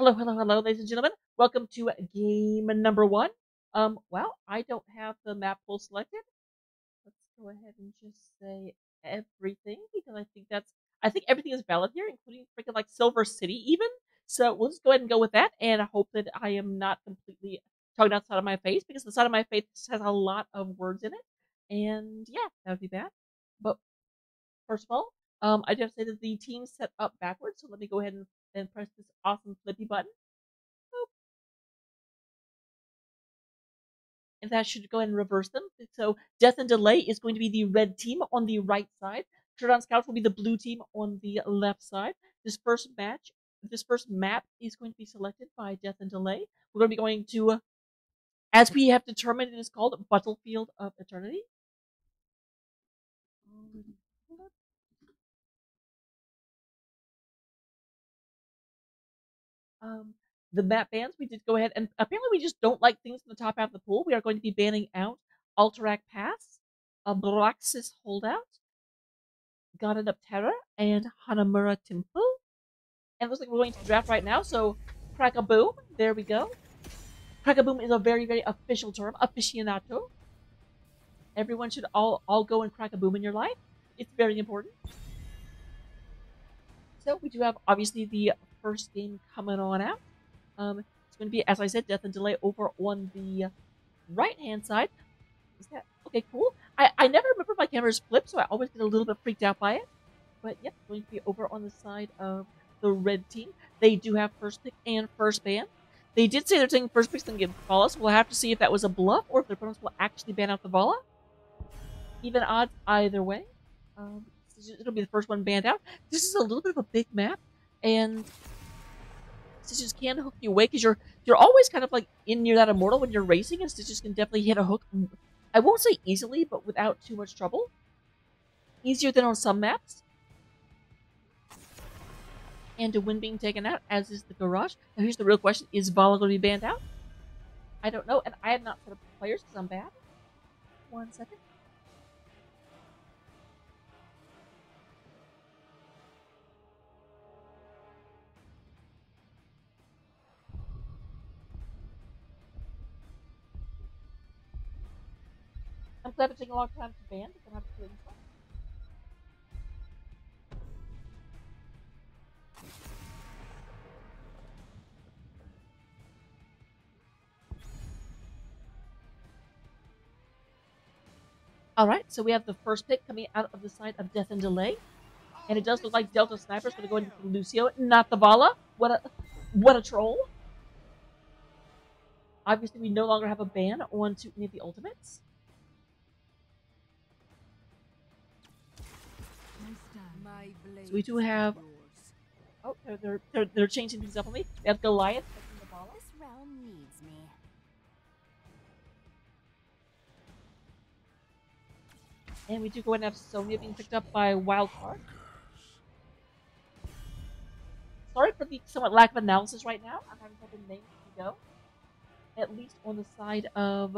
Hello, hello, hello, ladies and gentlemen. Welcome to game number one. Well, I don't have the map pool selected. Let's go ahead and just say everything because I think everything is valid here, including freaking like Silver City even. So we'll just go ahead and go with that, and I hope that I am not completely talking outside of my face because the side of my face has a lot of words in it, and yeah, that would be bad. But first of all, I do have to say that the team's set up backwards, so let me go ahead and press this awesome flippy button. And that should go ahead and reverse them. So Death and Delay is going to be the red team on the right side. Durotan Scouts will be the blue team on the left side. This first map is going to be selected by Death and Delay. We're going to be going to, as we have determined, it is called Battlefield of Eternity. Um, the map bans, we did go ahead and apparently we just don't like things in the top half of the pool. We are going to be banning out Alterac Pass, a Braxis Holdout, Garden of Terror, and Hanamura Temple. And it looks like we're going to draft right now, so Crack-a-boom, there we go. Crack-a-boom is a very, very official term, aficionado. Everyone should all go and crack-a-boom in your life. It's very important. So we do have, obviously, the first game coming on out. It's going to be, as I said, Death and Delay over on the right-hand side. Is that okay? Cool. I never remember my camera's flipped, so I always get a little bit freaked out by it. But yep, going to be over on the side of the red team. They do have first pick and first ban. They did say they're taking first picks and give Vala, so we'll have to see if that was a bluff or if their opponents will actually ban out the Vala. Even odds either way. It'll be the first one banned out. This is a little bit of a big map, and Stitches can hook you away because you're always kind of like in near that immortal when you're racing, and Stitches can definitely hit a hook. I won't say easily, but without too much trouble. Easier than on some maps. And a win being taken out, as is the garage. Now here's the real question: is Vala going to be banned out? I don't know, and I have not set up the players because I'm bad. 1 second. I'm glad it's taking a long time to ban because I'm have to do it this one. Alright, so we have the first pick coming out of the side of Death and Delay. And it does look like Delta Sniper's going to go into Lucio, not the Vala. What a troll. Obviously, we no longer have a ban on to any of the ultimates. So we do have. Oh, they're changing things up on me. We have Goliath taking the Vala. This realm needs me. And we do go ahead and have Sonya being picked up by Wildcard. Sorry for the somewhat lack of analysis right now. I'm having something names to go. At least on the side of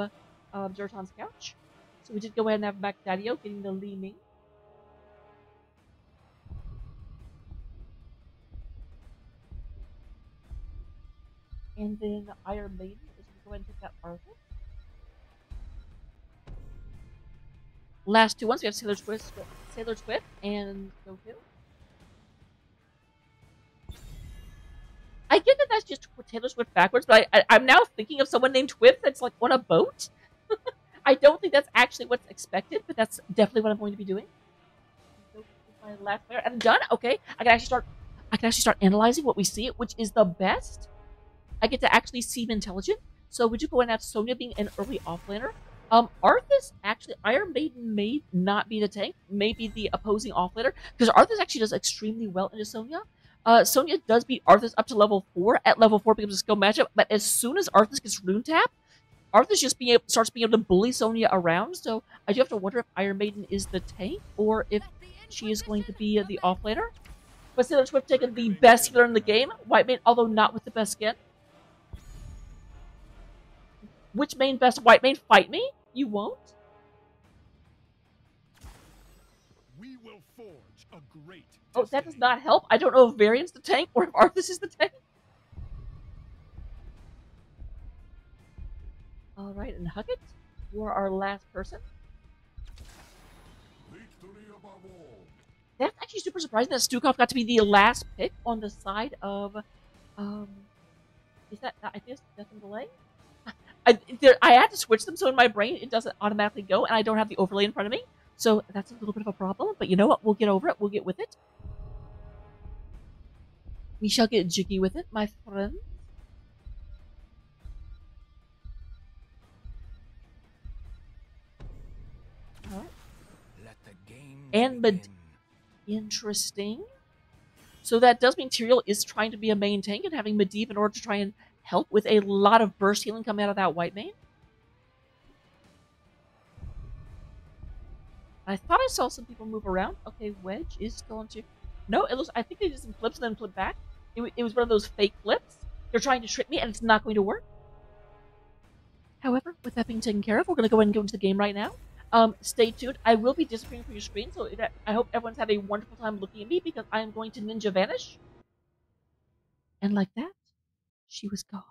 Durotan's couch. So we did go ahead and have Macdadio getting the Li Ming. And then Iron Maiden is going to go ahead and take that Arthur. Last two ones, we have Sailor Swift and Goku. I get that that's just Taylor Swift backwards, but I'm now thinking of someone named Twiff that's like on a boat. I don't think that's actually what's expected, but that's definitely what I'm going to be doing. My last player, and I'm done. Okay, I can actually start analyzing what we see, which is the best. I get to actually seem intelligent. So would you go and have Sonya being an early offlaner? Arthas actually, Iron Maiden may not be the tank, may be the opposing offlaner, because Arthas actually does extremely well into Sonya. Sonya does beat Arthas up to level 4. At level 4 becomes a skill matchup, but as soon as Arthas gets rune tap, Arthas just starts being able to bully Sonya around, so I do have to wonder if Iron Maiden is the tank, or if she is going to be the offlaner. But Sailor Swift taking the best healer in the game, White Mane, although not with the best skin. Which main best White Mane? Fight me? You won't? We will forge a great Oh, that does not help. I don't know if Varian's the tank or if Arthas is the tank. Alright, and Huckett, you are our last person. Victory above all. That's actually super surprising that Stukov got to be the last pick on the side of, is that, I think it's Death and Delay? I had to switch them so in my brain it doesn't automatically go, and I don't have the overlay in front of me. So that's a little bit of a problem, but you know what? We'll get over it. We'll get with it. We shall get jiggy with it, my friend. Alright. Let the game And begin. interesting. So that does mean Tyrael is trying to be a main tank and having Medivh in order to try and help with a lot of burst healing coming out of that white main. I thought I saw some people move around. Okay, Wedge is still on two. No, it looks. I think they did some flips and then flip back. It was one of those fake flips. They're trying to trick me, and it's not going to work. However, with that being taken care of, we're going to go ahead and go into the game right now. Stay tuned. I will be disappearing from your screen, so I hope everyone's had a wonderful time looking at me because I am going to ninja vanish. And like that, she was gone.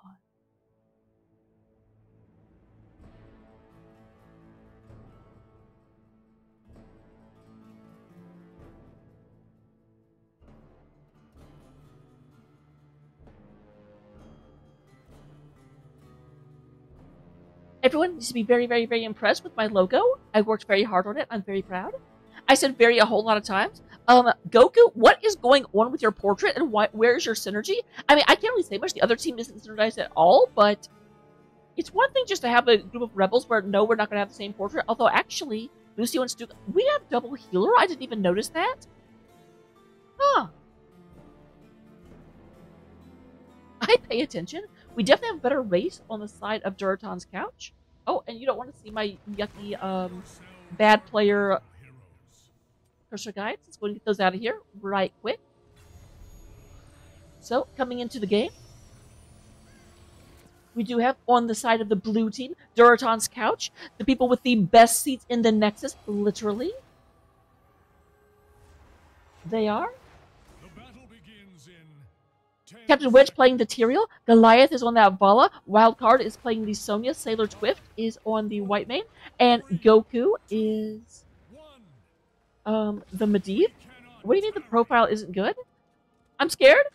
Everyone needs to be very, very, very impressed with my logo. I worked very hard on it. I'm very proud. I said very a whole lot of times. Goku, what is going on with your portrait and where is your synergy? I mean, I can't really say much. The other team isn't synergized at all, but it's one thing just to have a group of rebels where, no, we're not going to have the same portrait. Although, actually, Lucio and Stu, we have double healer? I didn't even notice that. Huh. I pay attention. We definitely have a better race on the side of Durotan's couch. Oh, and you don't want to see my yucky, bad player cursor guides. Let's go and get those out of here right quick. So, coming into the game, we do have on the side of the blue team, Durotan's couch, the people with the best seats in the Nexus, literally. They are Captain Wedge playing the Tyrael, Goliath is on that Vala, Wildcard is playing the Sonya, Sailor Twift is on the white main, and Goku is the Medivh. What do you mean the profile isn't good? I'm scared.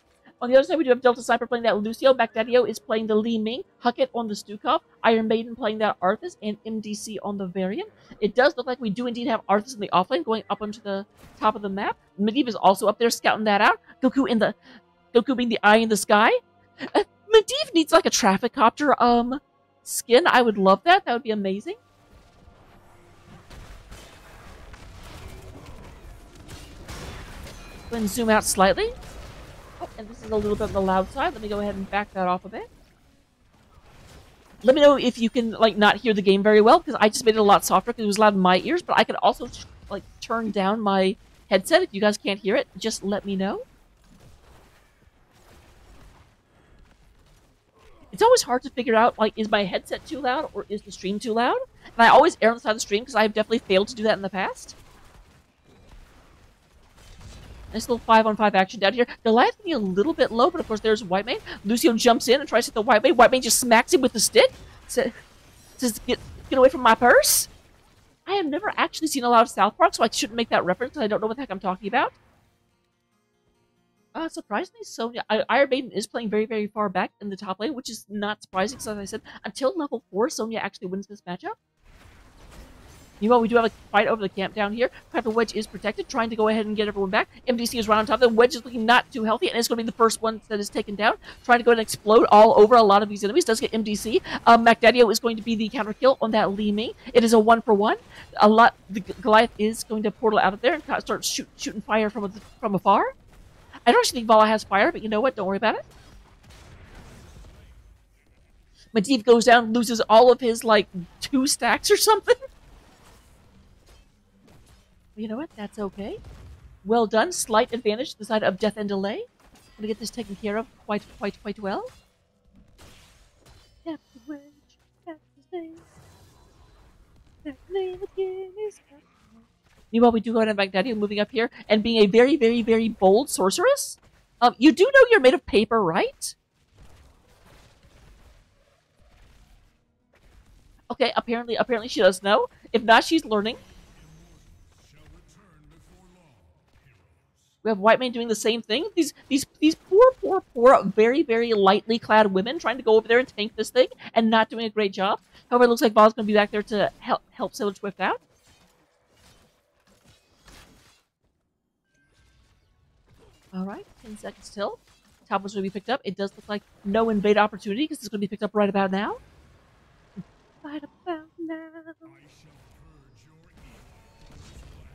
On the other side, we do have Delta Sniper playing that Lucio, Macdadio is playing the Li Ming, Huckett on the Stukov, Iron Maiden playing that Arthas, and MDC on the Varian. It does look like we do indeed have Arthas in the offlane going up onto the top of the map. Medivh is also up there scouting that out. Goku being the eye in the sky. Medivh needs like a traffic copter skin. I would love that. That would be amazing. Go ahead and zoom out slightly. Oh, and this is a little bit on the loud side. Let me go ahead and back that off a bit. Let me know if you can like not hear the game very well because I just made it a lot softer because it was loud in my ears. But I could also like turn down my headset if you guys can't hear it. Just let me know. It's always hard to figure out, like, is my headset too loud or is the stream too loud? And I always err on the side of the stream because I've definitely failed to do that in the past. Nice little 5-on-5 action down here. Goliath can be a little bit low, but of course there's White Mane. Lucio jumps in and tries to hit the White Mane. White Mane just smacks him with the stick. Says, get away from my purse. I have never actually seen a lot of South Park, so I shouldn't make that reference because I don't know what the heck I'm talking about. Surprisingly, Sonya, Iron Maiden is playing very, very far back in the top lane, which is not surprising, because as I said, until level 4, Sonya actually wins this matchup. Meanwhile, we do have a fight over the camp down here. Captain Wedge is protected, trying to go ahead and get everyone back. MDC is right on top of them. Wedge is looking not too healthy, and it's going to be the first one that is taken down. Trying to go ahead and explode all over a lot of these enemies. Does get MDC. Macdadio is going to be the counter kill on that Li Ming. It is a 1-for-1. The Goliath is going to portal out of there and start shooting fire from afar. I don't actually think Vala has fire, but you know what? Don't worry about it. Medivh goes down, loses all of his, like, 2 stacks or something. You know what? That's okay. Well done. Slight advantage to the side of Death and Delay. I'm gonna get this taken care of quite well. Captain Wedge, Captain's name. That name again is Captain. Meanwhile, we do go ahead and Magnadio moving up here and being a very, very, very bold sorceress. You do know you're made of paper, right? Okay, apparently she does know. If not, she's learning. We have white men doing the same thing. These poor, very lightly clad women trying to go over there and tank this thing and not doing a great job. However, it looks like Vol's going to be back there to help Sailor Swift out. All right, 10 seconds till. Top one's going to be picked up. It does look like no invade opportunity because it's going to be picked up right about now. Right about now.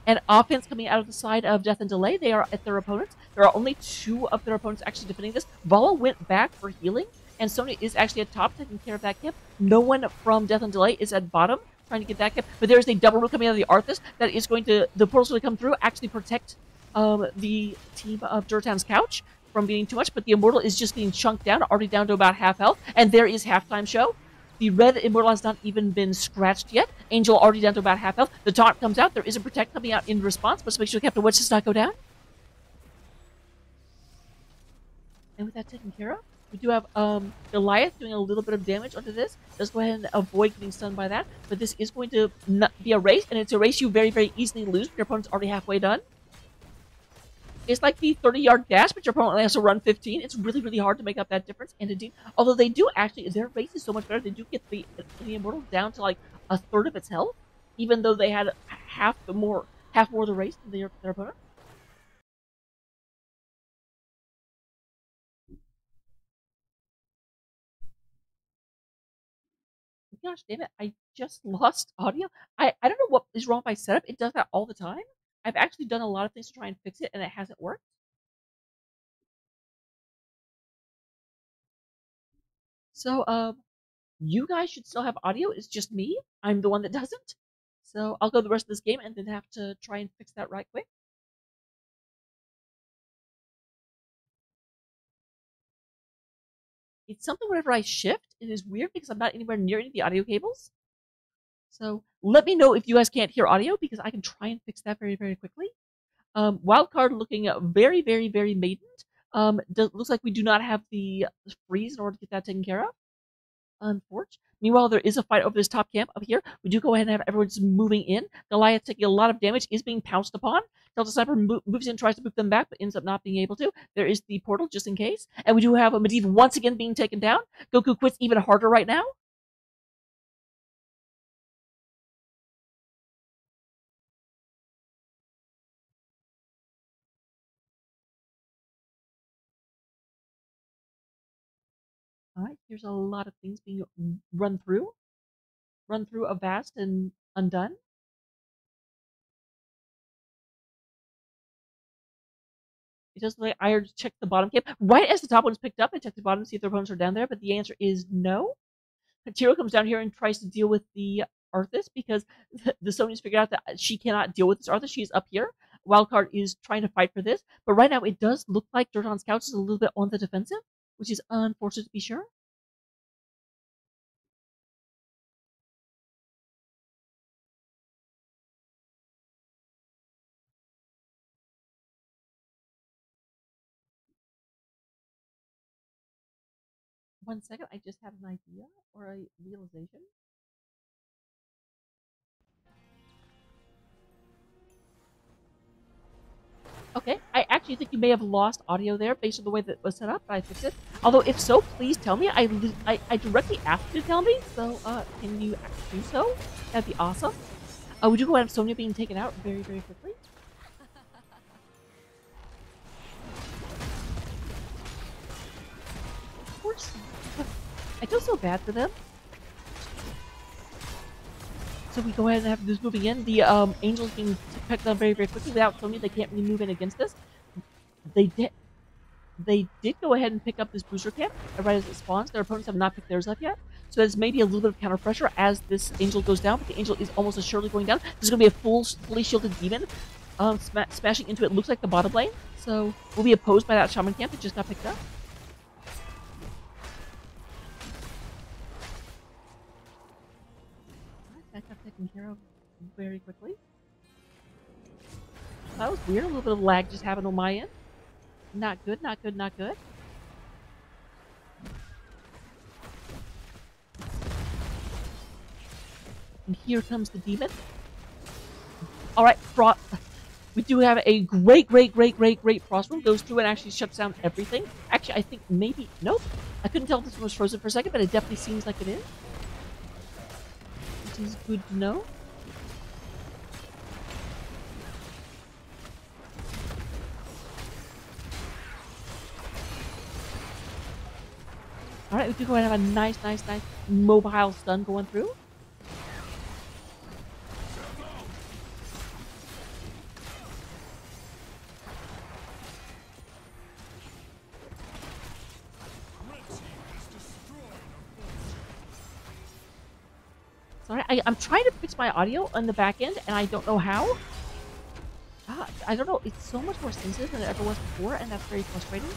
And offense coming out of the side of Death and Delay. They are at their opponents. There are only 2 of their opponents actually defending this. Vala went back for healing, and Sonya is actually at top taking care of that camp. No one from Death and Delay is at bottom trying to get that camp. But there's a double root coming out of the Arthas that is going to, the portal's going to come through, actually protect the team of Durotan's couch from being too much. But the Immortal is just being chunked down, already down to about half health. And there is halftime show. The red Immortal has not even been scratched yet. Angel already down to about half health. The taunt comes out. There is a protect coming out in response, but so make sure Captain Witch does not go down. And with that taken care of, we do have Goliath doing a little bit of damage onto this. Let's go ahead and avoid getting stunned by that. But this is going to not be a race, and it's a race you very easily lose when your opponent's already halfway done. It's like the 30-yard dash, but your opponent only has to run 15. It's really hard to make up that difference. And indeed, although they do actually, their race is so much better, they do get the Immortal down to like a third of its health, even though they had half more of the race than their opponent. Gosh damn it, I just lost audio. I don't know what is wrong with my setup. It does that all the time. I've actually done a lot of things to try and fix it, and it hasn't worked. So, you guys should still have audio. It's just me. I'm the one that doesn't. So I'll go the rest of this game and then have to try and fix that right quick. It's something whenever I shift, it is weird because I'm not anywhere near any of the audio cables. So let me know if you guys can't hear audio because I can try and fix that very quickly. Wildcard looking very maidened. Looks like we do not have the freeze in order to get that taken care of. Unfortunate. Meanwhile, there is a fight over this top camp up here. We do go ahead and have everyone just moving in. Goliath taking a lot of damage, is being pounced upon. Delta Sniper moves in, tries to boot them back, but ends up not being able to. There is the portal, just in case. And we do have a Medivh once again being taken down. Goku quits even harder right now. Alright, here's a lot of things being run through. Run through Avast and Undone. It does look like I already checked the bottom camp. Right as the top one's picked up, I checked the bottom to see if their opponents are down there, but the answer is no. Tiro comes down here and tries to deal with the Arthas because the Sony's figured out that she cannot deal with this Arthas. She's up here. Wildcard is trying to fight for this, but right now it does look like Durotan's couch is a little bit on the defensive, which is unfortunate to be sure. One second, I just have an idea or a realization. Okay, I actually think you may have lost audio there based on the way that it was set up, but I fixed it. Although, if so, please tell me. I directly asked you to tell me, so can you do so? That'd be awesome. We do go ahead and have Sonya being taken out very quickly. Of course. I feel so bad for them. So we go ahead and have this moving in. The Angels being picked up very quickly without Sonya. They can't really move in against this. They did go ahead and pick up this booster camp right as it spawns. Their opponents have not picked theirs up yet. So there's maybe a little bit of counter pressure as this Angel goes down, but the Angel is almost assuredly going down. There's going to be a fully shielded demon smashing into it. Looks like the bottom lane. So we'll be opposed by that Shaman camp that just got picked up. That got taken care of very quickly. That was weird. A little bit of lag just happened on my end. Not good. And here comes the demon. Alright, we do have a great frost room. Goes through and actually shuts down everything. Actually, I think maybe... Nope. I couldn't tell if this one was frozen for a second, but it definitely seems like it is. Which is good to know. Alright, we do go ahead and have a nice mobile stun going through. Sorry, I'm trying to fix my audio on the back end, and I don't know how. I don't know, it's so much more sensitive than it ever was before, and that's very frustrating.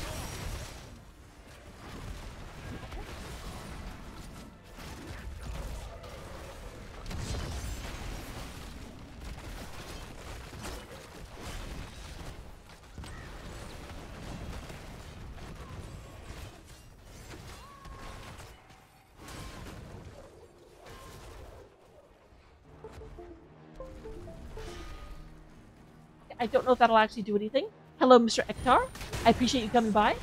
I don't know if that'll actually do anything. Hello, Mr. Ektar. I appreciate you coming by.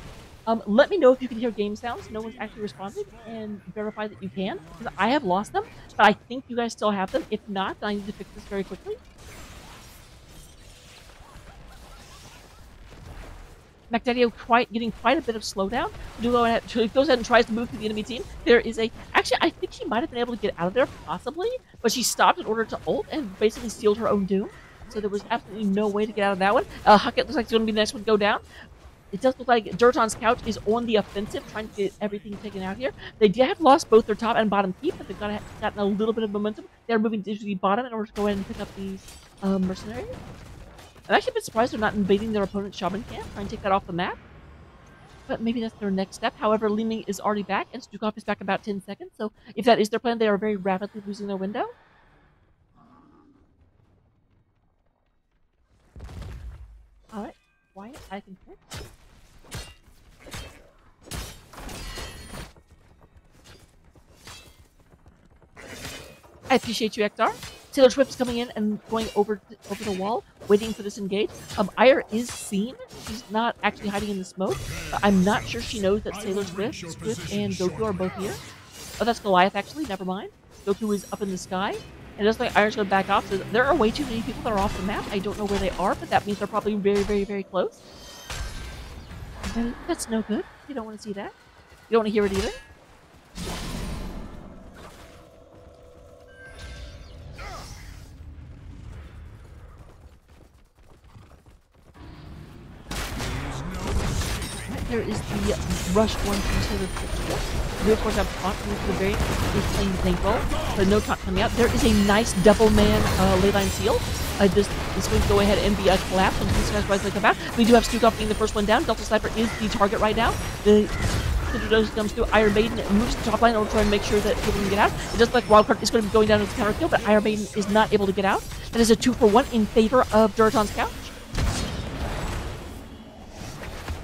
Let me know if you can hear game sounds. No one's actually responded, and verify that you can, because I have lost them, but I think you guys still have them. If not, then I need to fix this very quickly. Macdadio getting quite a bit of slowdown. He goes ahead and tries to move to the enemy team. There is a... Actually, I think she might have been able to get out of there, possibly, but she stopped in order to ult and basically sealed her own doom. So there was absolutely no way to get out of that one. Huckett looks like it's going to be the next one to go down. It does look like Durotan's couch is on the offensive, trying to get everything taken out here. They have lost both their top and bottom keep, but they've gotten a little bit of momentum. They're moving to the bottom in order to go ahead and pick up these mercenaries. I'm actually a bit surprised they're not invading their opponent's shaman camp, trying to take that off the map. But maybe that's their next step. However, Li Ming is already back, and Stukov is back in about 10 seconds. So if that is their plan, they are very rapidly losing their window. Alright, quiet, I can hear. I appreciate you, Ektar. Taylor Swift is coming in and going over the wall, waiting for this engage. Ire is seen. She's not actually hiding in the smoke. I'm not sure she knows that Taylor Swift and Goku are both here. Oh, that's Goliath, actually. Never mind. Goku is up in the sky. And just like Ire's going to back off, so there are way too many people that are off the map. I don't know where they are, but that means they're probably very close. And that's no good. You don't want to see that. You don't want to hear it either. There is the rush one from Taylor Swift. We of course have taunt coming to the very is playing thankful, but no taunt coming out. There is a nice double man leyline seal. This is going to go ahead and be a collapse when these guys rise come out. We do have Stukov being the first one down. Delta Sniper is the target right now. The Cinder comes through. Iron Maiden moves to the top line in order to try and make sure that people can get out. It does like Wildcard is going to be going down to the counter kill, but Iron Maiden is not able to get out. That is a 2-for-1 in favor of Durotan's couch.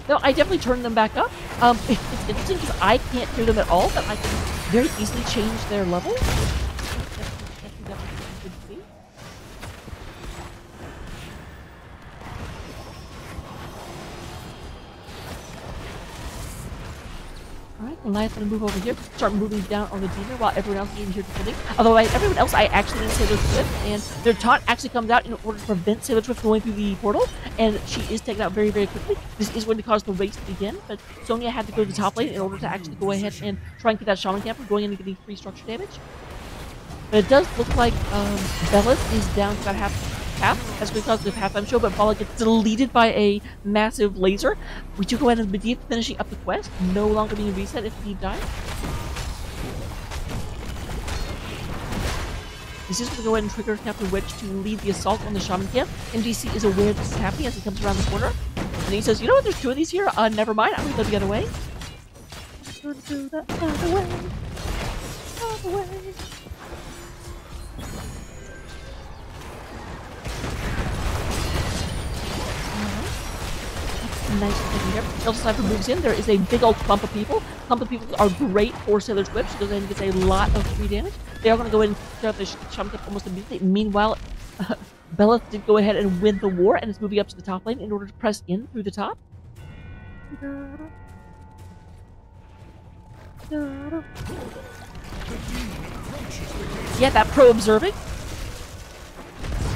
No, I definitely turned them back up. It's interesting because I can't hear them at all, but I can very easily change their level. That's definitely good to see. Alright, Goliath's gonna move over here, start moving down on the demon while everyone else is in here defending. Although everyone else I actually didn't Taylor Swift, and their taunt actually comes out in order to prevent Taylor Swift going through the portal, and she is taken out very quickly. This is going to cause the race to begin, but Sonya had to go to the top lane in order to actually go ahead and try and get that shaman camp from going in and getting free structure damage. But it does look like Bellis is down to about half. That's because of the halftime show, but Bala gets deleted by a massive laser. We do go ahead and Medivh finishing up the quest, no longer being reset if Medivh dies. This is going to go ahead and trigger Captain Wedge to lead the assault on the shaman camp. MDC is aware this is happening as he comes around the corner. And he says, you know what, there's two of these here, never mind, I'm going to go the other way. Go to the other way. Other way. nice taken care of. Delta Sniper moves in. There is a big old clump of people. Clump of people are great for Sailor's Whip. She goes in and gets a lot of free damage. They are going to go in and pick up the Shaman Camp almost immediately. Meanwhile, Bella did go ahead and win the war and is moving up to the top lane in order to press in through the top. Yeah, that pro observing.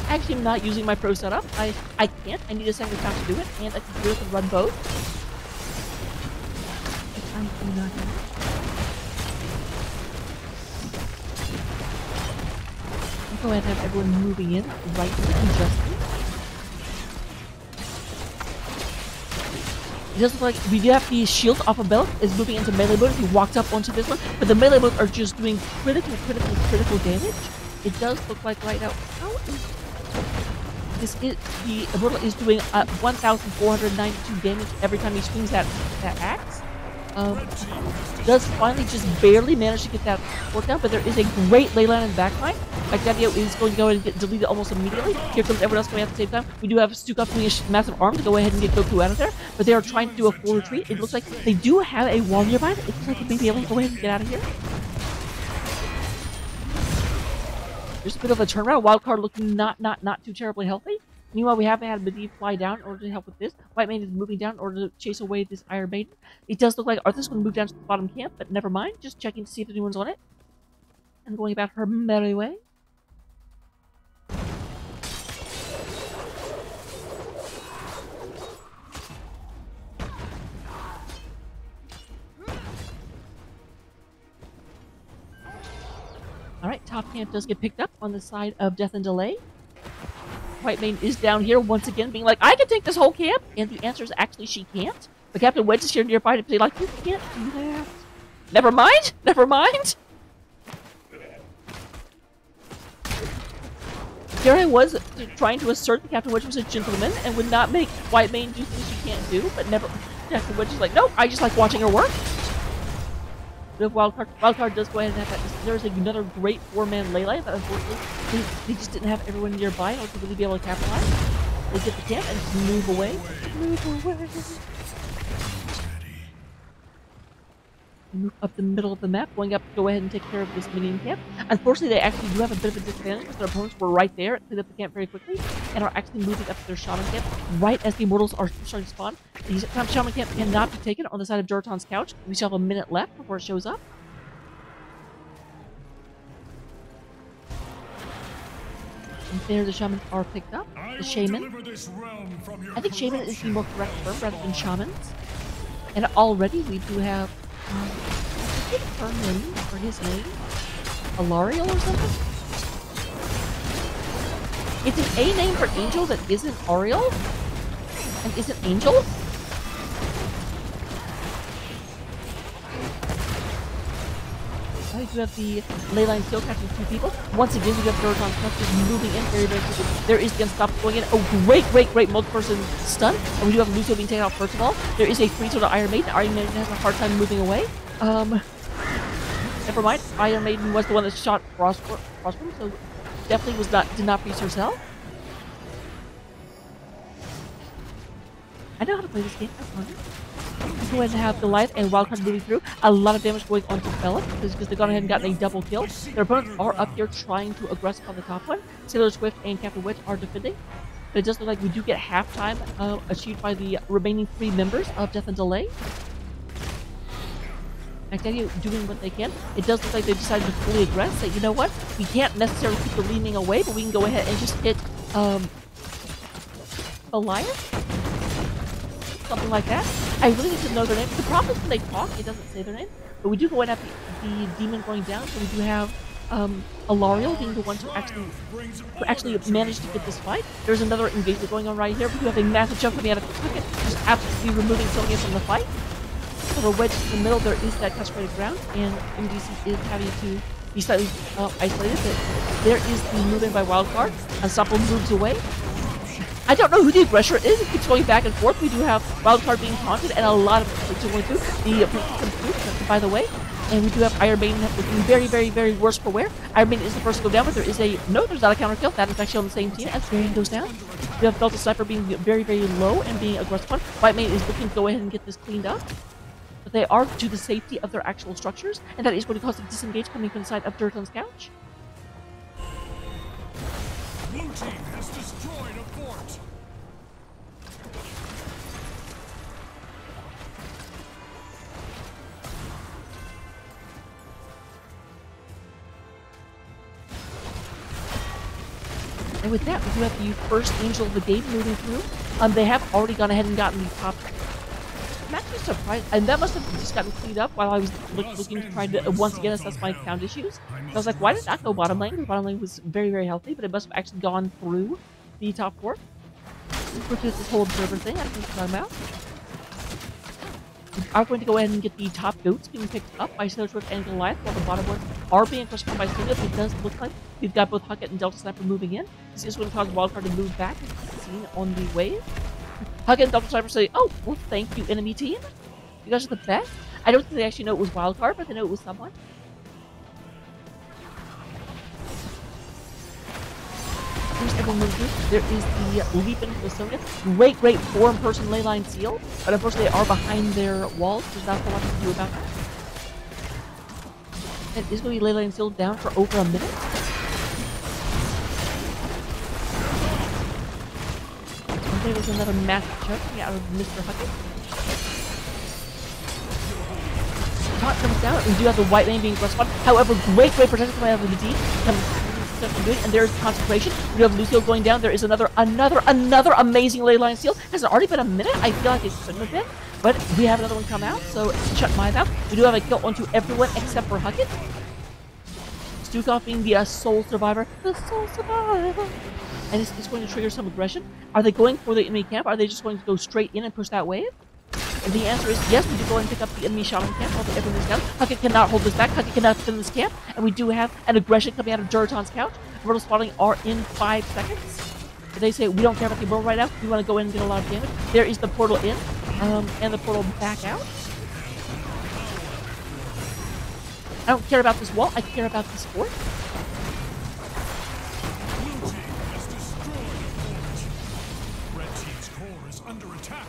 Actually, I'm not using my pro setup. I can't. I need a second account to do it, and I can do it and run both. I do not have it. I'll go ahead and have everyone moving in right here and Justin. It does look like we do have the shield off of Belk is moving into melee mode. He walked up onto this one, but the melee mode are just doing critical damage. It does look like right now. How is this? Is the Immortal is doing 1,492 damage every time he swings that axe. Does finally just barely manage to get that worked out, but there is a great leyline in the backline. XGDi is going to go and get deleted almost immediately. Here comes everyone else coming at the same time. We do have Stukov doing a massive arm to go ahead and get Goku out of there, but they are trying to do a full retreat. It looks like they do have a wall nearby. It looks like they may be able to go ahead and get out of here. There's a bit of a turnaround. Wildcard looking not too terribly healthy. Meanwhile, we have had Medivh fly down in order to help with this. White Maiden is moving down in order to chase away this Iron Maiden. It does look like Arthur's going to move down to the bottom camp, but never mind. Just checking to see if anyone's on it. And going about her merry way. Alright, top camp does get picked up on the side of Death and Delay. White Maiden is down here once again being like, I can take this whole camp! And the answer is actually she can't. But Captain Wedge is here nearby to be like, you can't do that. Never mind! Never mind! Here I was trying to assert that Captain Wedge was a gentleman and would not make White Maiden do things she can't do, but never. Captain Wedge is like, no, I just like watching her work. Wildcard. Wildcard does go ahead and have that. There's another great four-man leyline, but unfortunately, they just didn't have everyone nearby in order to really be able to capitalize. They get the camp and just move away. Move away. Move up the middle of the map, going up to go ahead and take care of this minion camp. Unfortunately, they actually do have a bit of a disadvantage because their opponents were right there, cleaned up the camp very quickly, and are actually moving up to their shaman camp right as the immortals are starting to spawn. The shaman camp cannot be taken on the side of Durotan's couch. We still have a minute left before it shows up. And there the shamans are picked up. The shaman. I think shaman is the more correct term rather than shamans. And already we do have her name, or his name, Alariel or something? It's an A name for Angel that isn't Ariel? And isn't Angel? We do have the leyline still catching two people. Once again, we have Durotan's Cup just moving in very quickly. There is the Unstoppable going in. Oh, great multi-person stun. And we do have Lucio being taken out first of all. There is a free to Iron Maiden. Iron Maiden has a hard time moving away. Never mind. Iron Maiden was the one that shot Frostworm, so definitely did not freeze herself. I know how to play this game. That's fun. Go ahead and have Goliath and Wildcard moving through. A lot of damage going on to Bellic because they've gone ahead and gotten a double kill. Their opponents are up here trying to aggressive on the top one. Sailor Swift and Captain Wedge are defending. But it does look like we do get halftime achieved by the remaining 3 members of Death and Delay. XGDi doing what they can. It does look like they've decided to fully aggress. Say, you know what? We can't necessarily keep the leaning away, but we can go ahead and just hit Goliath. Something like that. I really need to know their name. The problem is when they talk, it doesn't say their name. But we do go ahead and have the demon going down, so we do have Alariel being the one to actually manage to get this fight. There's another engagement going on right here. We do have a massive jump coming out of the pocket, just absolutely removing Sonya from the fight. So we're wedged in the middle. There is that consecrated ground, and MDC is having to be slightly isolated. But there is the movement by Wildcard. Unstoppable moves away. I don't know who the aggressor is. It keeps going back and forth. We do have Wildcard being taunted and a lot of things going through. The comes through. By the way, And we do have Iron Maiden looking very, very, very worse for wear. Iron Maiden is the first to go down, but there is a... No, there's not a counter kill. That is actually on the same team as Varian goes down. We have Delta Sniper being very, very low and being aggressive one. White Maiden is looking to go ahead and get this cleaned up. But they are to the safety of their actual structures, and that is going to cause them to disengage coming from the side of Durotan's couch. Blue team has destroyed a fort. And with that, we do have the first Angel of the game moving through. They have already gone ahead and gotten the top. I'm actually surprised, and that must have just gotten cleaned up while I was looking to try to once again assess my count issues. I was like, why did that go bottom lane? Because bottom lane was very, very healthy, but it must have actually gone through the top four. Which is this whole observer thing I think about about. We are going to go ahead and get the top goats being picked up by Sailor Swift and Goliath, while the bottom ones are being crushed by Singlet. It does look like we've got both Huckett and Delta Sniper moving in. This is going to cause Wildcard to move back, as seen on the wave. Huckett and Delta Sniper say, oh, well, thank you, enemy team. You guys are the best. I don't think they actually know it was Wildcard, but they know it was someone. Here's everyone moving through. There is the Leap into the Sonia. Great, great four-in-person ley line seal, but unfortunately they are behind their walls. There's not a lot to do about that. It is going to be ley line sealed down for over a minute. And there was another massive choke coming out of Mr. Huckett. Taunt comes down. We do have the white lane being respawned. However, great protection coming out of the D. And there's concentration. We have Lucio going down. There is another amazing ley line seal. Has it already been a minute? I feel like it shouldn't have been. But we have another one come out, so shut my mouth. We do have a kill onto everyone except for Huckett. Stukov being the sole survivor. The sole survivor. And it's going to trigger some aggression. Are they going for the enemy camp? Are they just going to go straight in and push that wave? And the answer is yes, we do go and pick up the enemy shaman camp, although everyone is down. Huckett cannot hold this back. Huckett cannot defend this camp. And we do have an aggression coming out of Durotan's couch. Mortal spawning are in 5 seconds. They say, we don't care about the world right now. We want to go in and get a lot of damage. There is the portal in, and the portal back out. I don't care about this wall. I care about this fort. Blue team has destroyed a fort. Red team's core is under attack.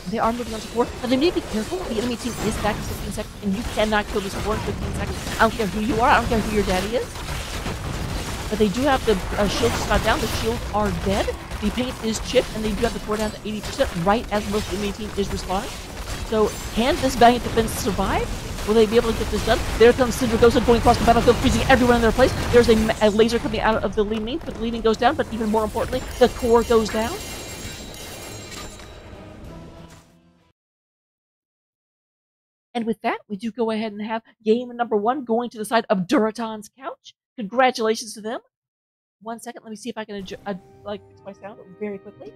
They are moving on to 4, but they need to be careful. The enemy team is back in 15 seconds, and you cannot kill this 4 in 15 seconds. I don't care who you are. I don't care who your daddy is. But they do have the shields shot down. The shields are dead. The paint is chipped, and they do have the core down to 80%, right as most of the enemy team is respawning. So, can this valiant defense survive? Will they be able to get this done? There comes Syndragosa going across the battlefield, freezing everyone in their place. There's a laser coming out of the lead main, but the lead main goes down, but even more importantly, the core goes down. And with that, we do go ahead and have game number 1 going to the side of Durotan's couch. Congratulations to them. 1 second, let me see if I can fix my sound very quickly.